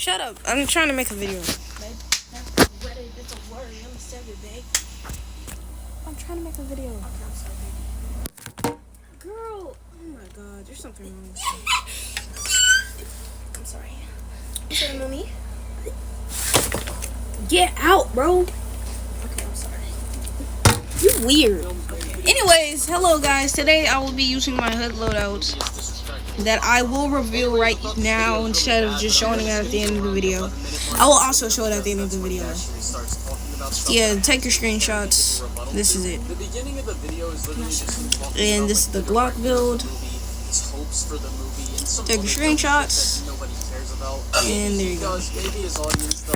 Shut up. I'm trying to make a video. I'm trying to make a video. Girl, oh my god, there's something wrong with you. I'm sorry. You said mommy? Get out, bro. Okay, I'm sorry. You're weird. Anyways, hello guys. Today I will be using my HUD loadout that I will reveal right now instead of just showing it at the end of the video. I will also show it at the end of the video. Yeah, take your screenshots. This is it. And this is the Glock build. Take your screenshots. And there you go.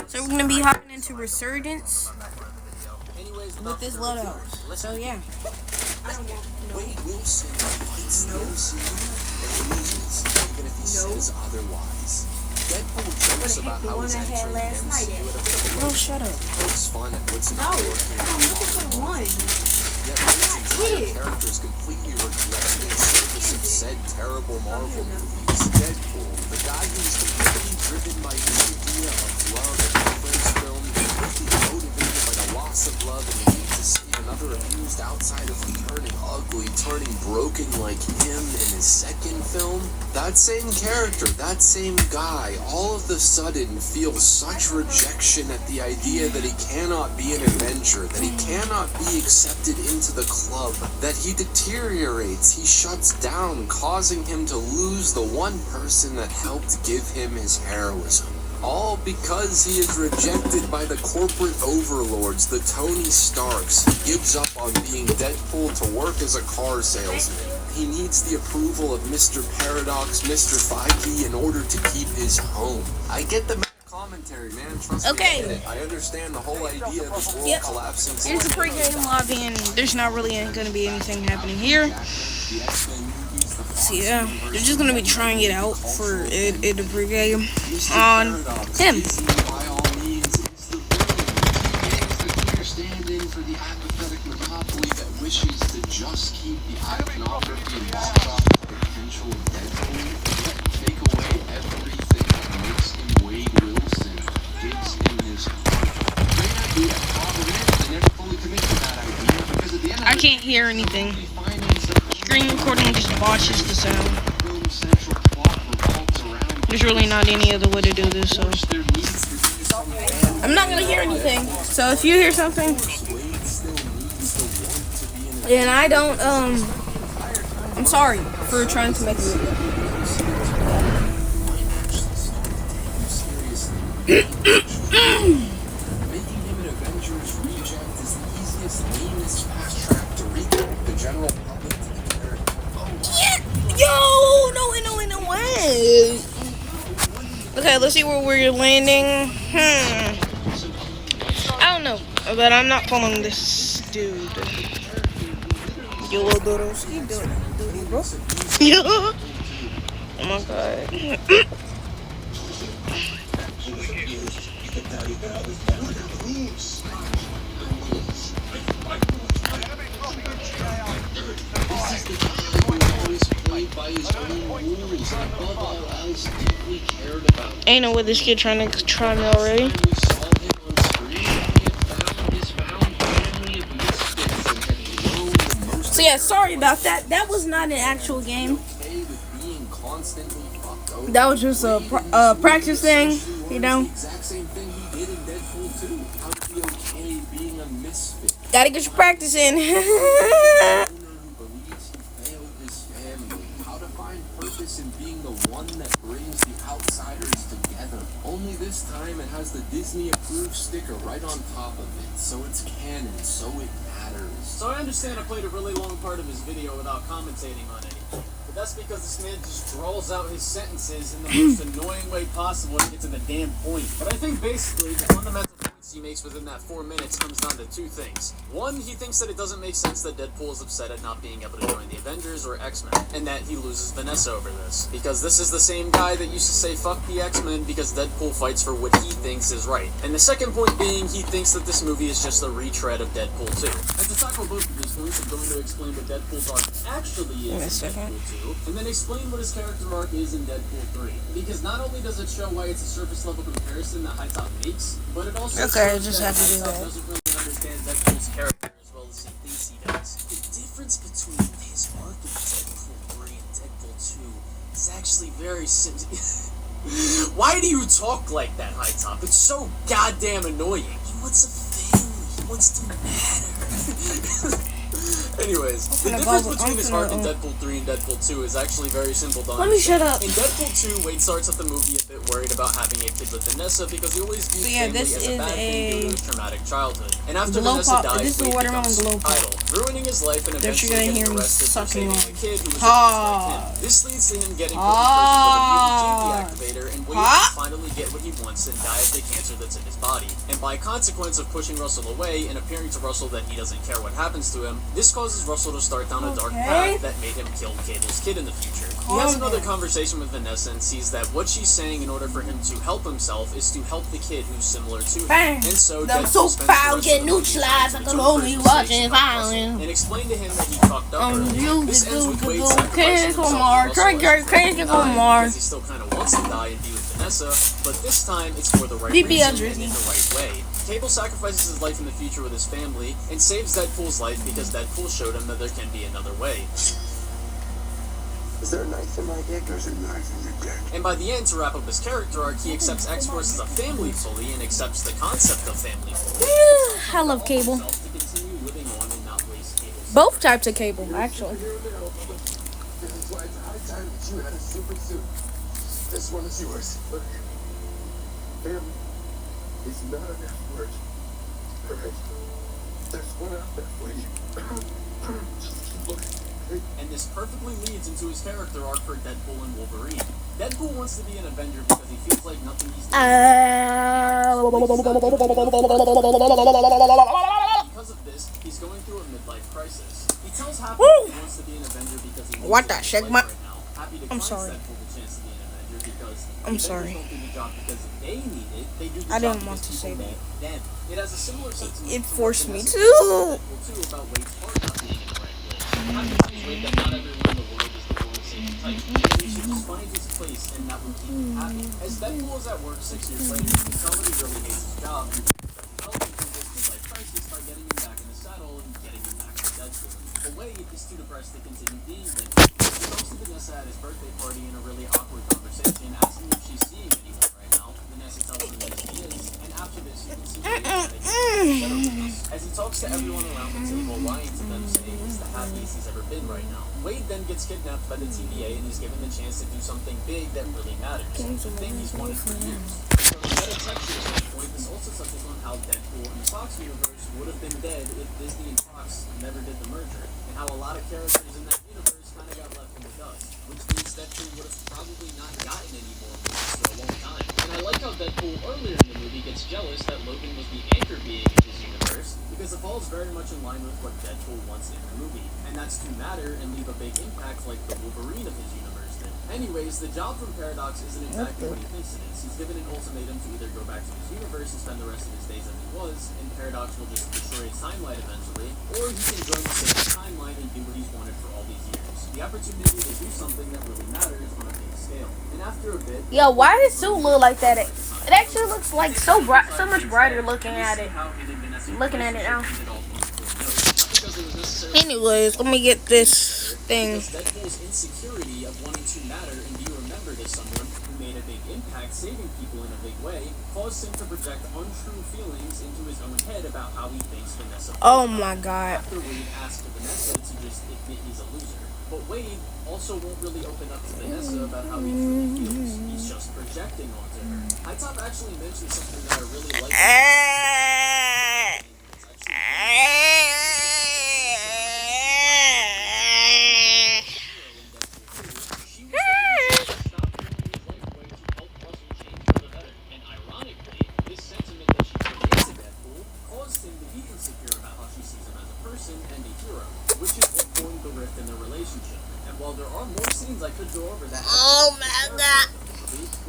So we're going to be hopping into Resurgence with this loadout. So yeah. Wade Wilson fights no even if he says otherwise. Deadpool jokes about how he's entering the MCU at a bit of a Bro, shut up. pokes fun at what's not working. Yet Wilson's character is completely neglected in service of said terrible Marvel movies. Deadpool, the guy who's completely driven by his idea of love and reference film, completely motivated by the loss of love and the need to save another abused outsider from turning ugly, turning broken like him in his second film. That same character, that same guy, all of a sudden feels such rejection at the idea that he cannot be an Avenger, that he cannot be accepted into the club, that he deteriorates, he shuts down, causing him to lose the one person that helped give him his heroism. All because he is rejected by the corporate overlords, the Tony Starks. He gives up on being Deadpool to work as a car salesman. He needs the approval of Mr. Paradox, Mr. Feige in order to keep his home. I get the commentary, man. Trust me, I get it. I understand the whole idea of this world collapsing. Here's the pre-game lobby, and there's not really going to be anything happening here. So yeah, they're just going to be trying it out for it to pre-game on him. For the apathetic monopoly that wishes to just keep the iconography and box office potential of Deadpool, take away everything that makes him Wade Wilson, gives him his heart. Great idea. Problem is, they never fully commit to that idea because at the end of I can't hear anything. Screen recording just botches the sound. There's really not any other way to do this, so I'm not gonna hear anything. So if you hear something and I don't, I'm sorry for trying to make a video. Making him an Avengers reject is the easiest, meanest fast track to recruit the general public to the character. Yeah. Yo, no way. Okay, let's see where we're landing. I don't know, but I'm not following this dude. Yo, little doodles. What you doing, bro? Yeah. Oh my god. Ain't no way this kid trying to try me already. So yeah, sorry about that. That was not an actual game. That was just a practice thing, you know. Gotta get your practice in. How to find purpose in being the one that brings the outsiders together. Only this time it has the Disney approved sticker right on top of it, so it's canon, so it matters. So I understand I played a really long part of his video without commentating on anything. But that's because this man just drawls out his sentences in the most annoying way possible to get to the damn point. But I think basically the fundamental points he makes within that 4 minutes comes down to two things. One, he thinks that it doesn't make sense that Deadpool is upset at not being able to join the Avengers or X-Men, and that he loses Vanessa over this. Because this is the same guy that used to say fuck the X-Men because Deadpool fights for what he thinks is right. And the second point being, he thinks that this movie is just a retread of Deadpool 2. And to tackle both of these points, I'm going to explain what Deadpool's arc actually is in Deadpool 2, and then explain what his character arc is in Deadpool 3. Because not only does it show why it's a surface level comparison that High Top makes, but it also Okay, I just have to do that. doesn't really understand Deadpool's character as well as he thinks he does. The difference between his arc in Deadpool 3 and Deadpool 2 is actually very simple. Why do you talk like that, High Top? It's so goddamn annoying. He wants a family. He wants to matter. Anyways, the difference between his arc in Deadpool 3 and Deadpool 2 is actually very simple to understand. Let me shut up. In Deadpool 2, Wade starts at the movie a bit worried about having a kid with Vanessa because he always views family as a bad thing due to his traumatic childhood. And after Vanessa dies, Wade becomes suicidal, ruining his life and eventually getting arrested for saving a kid who was just like him. This leads to him getting put in prison with a mutant gene deactivator, and Wade can finally get what he wants and die of the cancer that's in his body. And by consequence of pushing Russell away and appearing to Russell that he doesn't care what happens to him, this causes Russell to start down a dark path that made him kill Cable's kid in the future. He has another conversation with Vanessa and sees that what she's saying in order for him to help himself is to help the kid who's similar to him. And so Deadpool spends the rest of the movie trying to and explain to him that he fucked up earlier. This ends with Wade sacrificing himself to Russell because he still kind of wants to die and be with Vanessa, but this time it's for the right reason and in the right way. Cable sacrifices his life in the future with his family and saves Deadpool's life because Deadpool showed him that there can be another way. Is there a knife in my dick? There's a knife in your dick. And by the end, to wrap up his character arc, he accepts X-Force as a family fully and accepts the concept of family fully. I love Cable. To continue living on and not waste Cable's Both types of Cable, actually. This is why it's high time that you had a super suit. This one is yours. Look, family is not an F word. Alright? There's one out there for you. Just keep looking. And this perfectly leads into his character arc for Deadpool and Wolverine. Deadpool wants to be an Avenger because he feels like nothing he's doing. Because of this, he's going through a midlife crisis. He tells Happy that he wants to be an Avenger because he needs to live right now. Happy declines Deadpool the chance to be an Avenger because Avengers don't do the job because they need it. They do the job because people need them. It has a similar sentiment. It forced me to. Deadpool 2 about Wade's heart not being in the right place. Happy tells Wade that not everyone in the world is the world's same type. He should just find his place and that would keep him happy. As Deadpool is at work 6 years later, he can tell that he really hates his job. Help him through this midlife crisis by getting him back in the saddle and getting him back to Deadpool. But Wade is too depressed to continue being Deadpool. He talks to Vanessa at his birthday party in a really awkward conversation, asking if she's seeing anyone right now. Vanessa tells him that she is, and after this, you can see Wade as he talks to everyone around the table, lying to them, saying he's the happiest he's ever been right now. Wade then gets kidnapped by the TVA and is given the chance to do something big that really matters. The thing he's wanted for years. From a meta-textual standpoint, this also touches on how Deadpool and the Fox universe would have been dead if Disney and Fox never did the merger, and how a lot of characters in that universe kind of got left in the dust, which means Deadpool would have probably not gotten any more movies for a long time. And I like how Deadpool earlier in the movie gets jealous that Logan was the anchor being in his universe, because it falls very much in line with what Deadpool wants in the movie, and that's to matter and leave a big impact like the Wolverine of his universe did. Anyways, the job from Paradox isn't exactly what he thinks it is. He's given an ultimatum to either go back to his universe and spend the rest of his days as he was, and Paradox will just destroy his timeline eventually, or he can join the same timeline and do what he's wanted for all these years. The opportunity to do something that really matters on a big scale. And after a bit... Yo, why does it look like that? It actually looks like so bright, so much brighter looking at it. Looking at it now. Anyways, let me get this thing. Deadpool's insecurity of wanting to matter and be remembered as someone who made a big impact saving people in a big way caused him to project untrue feelings into his own head about how he thinks Vanessa feels. Oh my god. After Wade asked Vanessa to just admit he's a loser. But Wade also won't really open up to Vanessa about how he truly feels. He's just projecting onto her. High Top actually mentioned something that I really like. while there are more scenes I could go over that. Oh my god.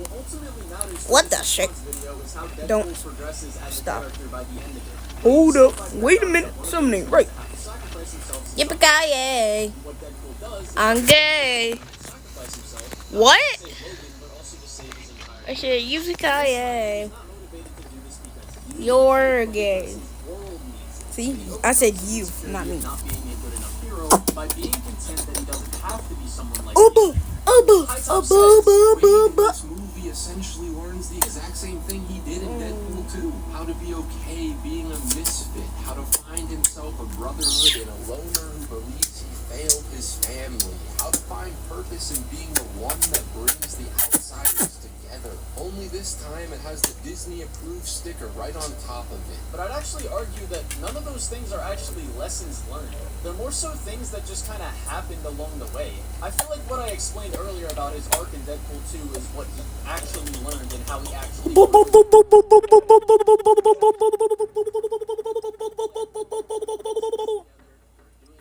What ultimately matters What for the this shit? video is how Deadpool Don't progresses as stop. a character by the end of it. Hold up. Wait a minute. Something ain't right. Have to sacrifice himself. Yippee-ki-yay. What Deadpool does is I'm gay. sacrifice himself. What? To save Logan, but also to save his entire I said yippee-ki-yay. He's not motivated to do this because he You're gay. his world needs it. See? I said you, not me. Not being a good enough hero by being content that he doesn't have to be someone like Oba! Oba! Oba! This movie essentially learns the exact same thing he did in Deadpool 2. How to be okay being a misfit. How to find himself a brotherhood in a loner who believes he failed his family. How to find purpose in being the one that brings the outsiders together. Only this time it has the Disney-approved sticker right on top of it. But I'd actually argue that none of those things are actually lessons learned. They're more so things that just kind of happened along the way. I feel like what I explained earlier about his arc in Deadpool 2 is what he actually learned and how he actually doing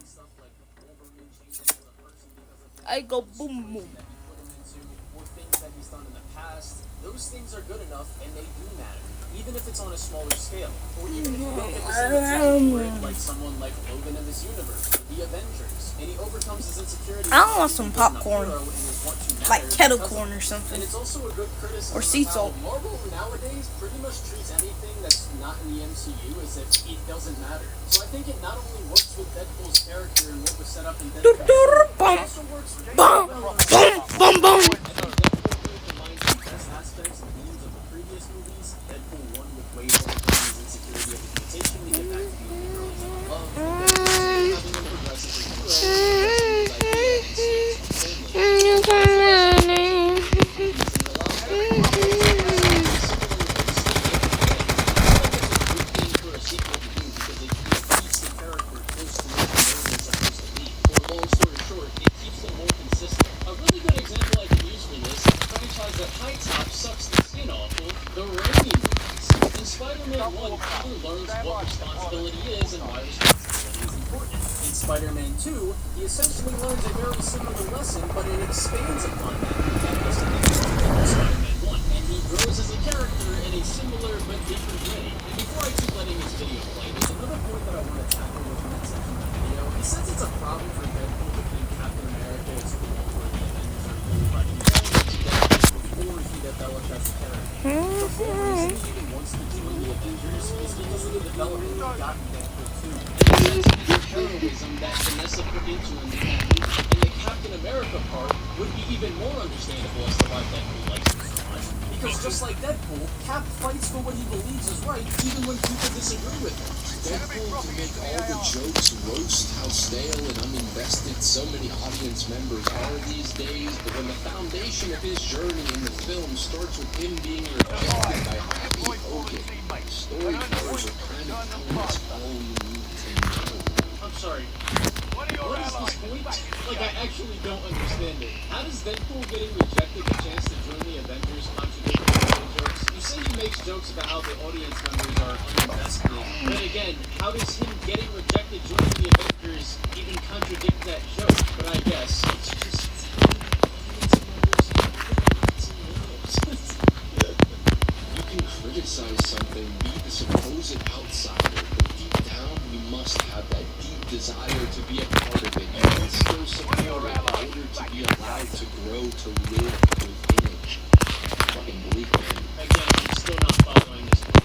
stuff like Wolverine changing as a person because of I go boom boom. that he put him into, or things that he's done in the past. Those things are good enough and they do matter, even if it's on a smaller scale, or even if you don't get the same attention for it, like someone like Logan in this universe, or the Avengers, and he overcomes his insecurities. I want some popcorn. Like kettle corn or And something. it's also a good criticism Or sea of how salt. Marvel nowadays pretty much treats anything that's not in the MCU as if it doesn't matter. So I think it not only works with Deadpool's character and what was set up in Deadpool, it Bum, also works with bum, bum, bum, bum. I think Deadpool really combines the best aspects and themes of the previous movies. Deadpool 1 with Wade overcoming his insecurity of his mutation to get back to being the girl he loved, and Deadpool 2 having him progress as a hero, Spider-Man 1, Peter learns what responsibility is and why responsibility is important. In Spider-Man 2, he essentially learns a very similar lesson, but it expands upon that in Spider-Man 1, and he grows as a character in a similar but different way. And before I keep letting this video play, there's another point that I want to tackle within that section of the video. He says it's a problem for Deadpool to think Captain America is the one where the Avengers are ruled by Deadpool before he developed as a character. The whole reason he even wants to join the Avengers is because of the development he got in Deadpool 2. And the heroism that Vanessa put into him in that movie. And the Captain America part would be even more understandable as to why Deadpool likes him so much. Because just like Deadpool, Cap fights for what he believes is right, even when people disagree with him. Deadpool can make all the jokes roast how stale and uninvested so many audience members are these days, but when the foundation of his journey in the film starts with him being rejected by Happy Hogan, storytellers are kind of telling us all you need to know. I'm sorry. What is this point? Like, I actually don't understand it. How does Deadpool getting rejected the chance to join the Avengers contradict the jokes? You say he makes jokes about how the audience members are uninvested, but again, how does him getting rejected joining the Avengers even contradict that joke? But I guess it's just... You can criticize something, be the supposed outsider, but deep down you must have that deep desire to be a part of it. You can still support it in order to be allowed to grow, to live within it. Fucking believe me. Again, I'm still not following this point.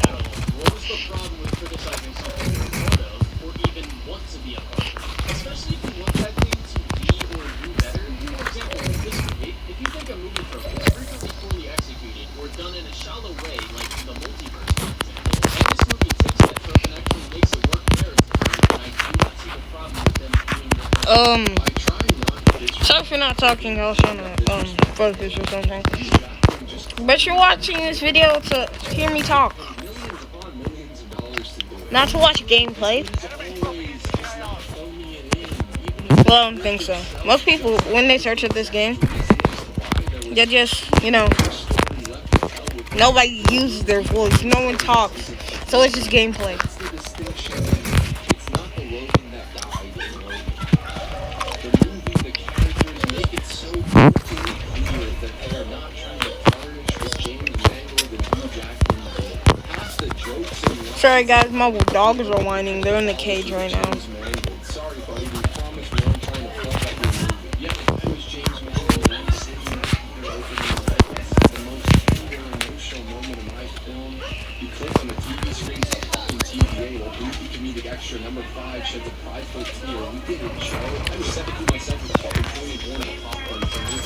At all. What is the problem with criticizing something you're a part of, or even want to be a part of? Especially if you want that thing to be or do better. For example, with this movie, if you think a movie trope is frequently poorly executed, or done in a shallow way, like the multiverse, for example, and this movie takes that trope and actually makes it work narratively, then I do not see the problem with them doing what By trying not to Sorry for not talking. I was trying to focus or something. But you're watching this video to hear me talk, millions upon millions of dollars to do it. not to watch gameplay. Always just not phoning it in, even if Well, I don't think so. Most people, when they search at this game, they just, nobody uses their voice. No one talks. So it's just gameplay. the distinction. It's not the Logan that died in Logan. Sorry guys, my dogs are whining. They're in the cage right now. Sorry, buddy. We promise we aren't trying to fuck up your movie. Yeah, I was James Mangold. I'm sitting here opening the most tender emotional moment in my film. You click on the TV screen, fucking TVA, or goofy comedic extra number 5 sheds a prideful tear. We did it, Joe. I was 17 myself with a fucking 21 and a popcorn.